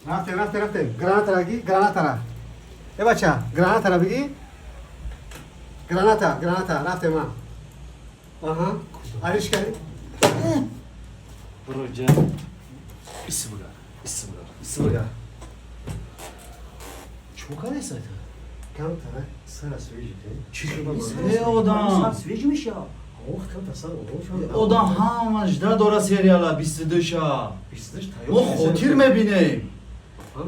رفتیم گراناتا بگی گراناتا را ای بچه گراناتا را بگی گراناتا رفتیم ما آها عریش کردی برو جان ایست بگار چوکاره سایت کم تره سر سویجی چی شده؟ آدم سویج میشه اوه کم تا سر اوه آدم همش داره سریالا 22 شا 22 ما خاطر میبینیم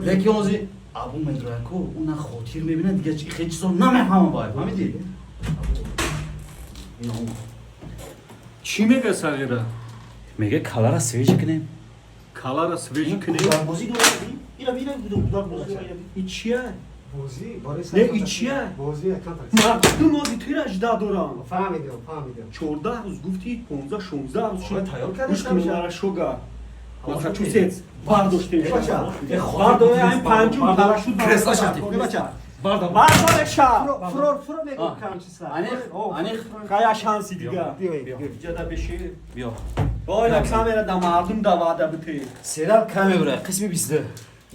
لیکن اوزی ابو مدرکو اونا خاطر میبینه دیگه خیلی چیزا نمیفهمه باید فهمیدی؟ چی میگه صغیره؟ میگه کلارا سویج کنیم کالا سویج کنی؟ بازی دو اینا بازی این چیه؟ بوزی باری نه این چیه؟ بوزی کم تا مردم مازی توی اجده دارم فهمیدم 14 روز گفتی 15 16 روز شد تیار کردی گوش کنی برای شوگا آه، ماساچوستس برداشتیم بچه. برداشت این پنجم پراشوت پرس نشدی. بچه برداشت فرور بگو کم چیزا انیخ خیلی شانسی دیگه جدا بشی باید کامera da mardum da vada bite سریال کمی بره قسمی 22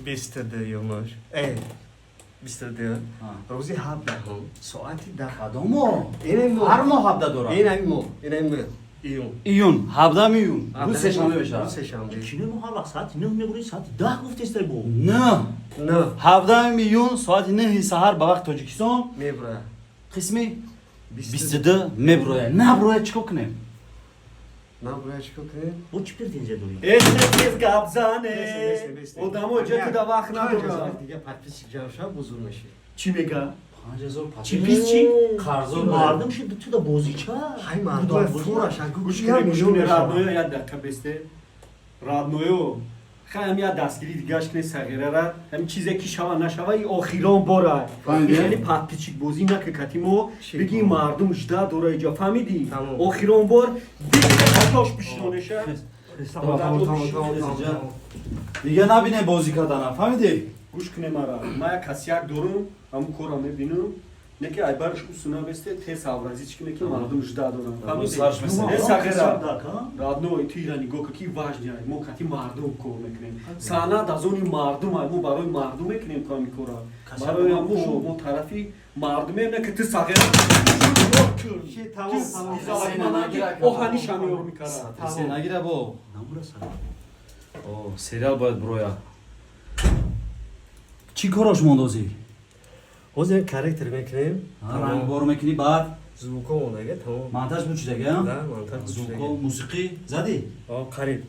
22 yılmış. Evet. 22. روزی 17 ساعتی 10. آدمو اینم هر ماه 17 داره اینم ایون ایون 17 میون روز سه‌شنبه بشه روز سه‌شنبه Çin'e muhabbet saat ne mi saat daha gufte bu. نه نه 17 میون ساعت 9 سحر به وقت تاجیکستان میبره قسمی 22 میبره نه بروه چیکار کنیم نه buraya چیکار کنیم Bu çipir dince duruyor. Esnetiz gabzane. بسته. O da mı ceti da vakna پنج dura. هزار دیگه پرپیسی جمشا بزرگ میشه Çi mega? 5000 پاچه Çipiz çi? قرضا Mardım şimdi tu da boziça. های مردم فورش Kuş گوش kune radnoya ya dakika beste. Radnoyo. خیلی یا دستگیری دیگهش کنه صغیره را همین چیزی که شوا نشوا این آخیران باره خیلی پات پیچیک بازی نکه کتیمو بگی مردم جدا دوره اینجا فهمیدی تمام. آخیران بار دیگه کتاش پیشونشه دیگه نبینه بازی کردن فهمیدی گوش کنه مرا ما یک کسیک دارم همون کارا میبینم نه که ایبارش اصولا بسته تیز آورازی چکنه که مردم جدا دارن فهمیدی سرش مثل نه صغیره رادنو تو ایرانی گوکه کی واجنی ما کتی مردم کار میکنیم سانا دازونی مردم ما برای مردم میکنیم کار میکنیم برای همون طرفی مردمه نه که تو صغیره اوهانی شامیور میکنه سه نگیره با اوه سریال باید برویا چی کاراش موندازی؟ حوزه کاراکتر میکنیم رنگ بارو میکنی بعد زوکو مونده تمام منتج بود چی دیگه؟ نه منتج زوکو موسیقی زدی؟ قریب